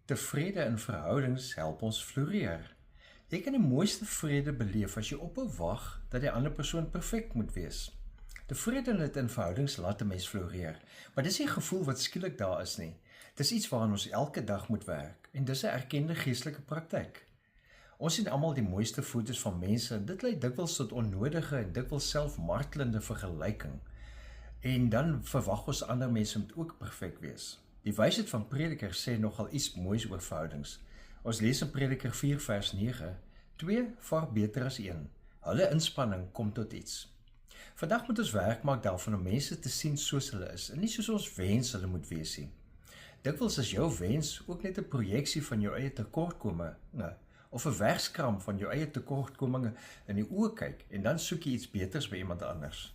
Tevrede in verhoudings help ons floreer. Jy kan die mooiste vrede beleef as jy ophou wag dat die ander persoon perfek moet wees. Tevredenheid in verhoudings laat 'n mens floreer, maar dis nie 'n gevoel wat skielik daar is nie. Dis iets waaraan ons elke dag moet werk en dis 'n erkende geestelike praktyk. Ons sien almal die mooiste foto's van mense en dit lei dikwels tot onnodige en dikwels selfmartelende vergelyking. En dan verwag ons ander mense moet ook perfek wees. Die wysheid van Prediker sê nogal iets moois oor verhoudings. Ons lees in Prediker 4 vers 9, 2 vaar beter as 1. Hulle inspanning kom tot iets. Vandag moet ons werk maak daarvan om mense te sien soos hulle is en nie soos ons wens hulle moet wees nie. Dikwels is jou wens ook net 'n projeksie van jou eie tekortkominge of 'n wegskram van jou eie tekortkominge in die oë kyk en dan soek jy iets beters by iemand anders.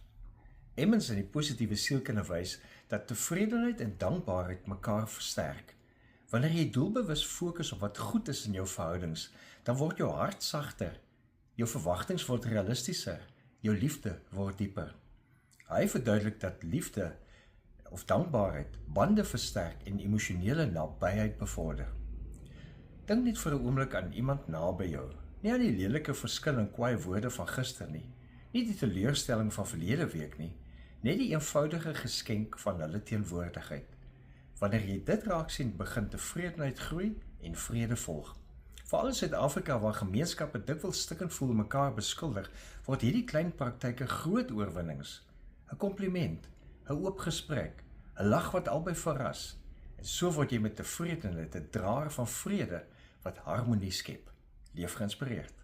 Emmons in die positiewe sielkunde wys dat tevredenheid en dankbaarheid mekaar versterk. Wanneer jy doelbewus fokus op wat goed is in jou verhoudings, dan word jou hart sagter, jou verwagtinge word realistischer, jou liefde word dieper. Hy verduidelik dat liefde of dankbaarheid bande versterk en emosionele nabyheid bevorder. Dink net vir 'n oomblik aan iemand naby jou, nie aan die lelike verskil en kwaai woorde van gister nie, nie die teleurstelling van verlede week nie, net die eenvoudige geskenk van hulle teenwoordigheid. Wanneer jy dit raak sien, begin tevredenheid groei en vrede volg. Veral in Suid-Afrika waar gemeenskappe dikwels stikkend voel mekaar beskuldig, word hierdie klein praktyke groot oorwinnings. 'n Kompliment, 'n oop gesprek, 'n lag wat albei verras. En so word jy met tevredenheid 'n draer van vrede wat harmonie skep. Leef geïnspireerd.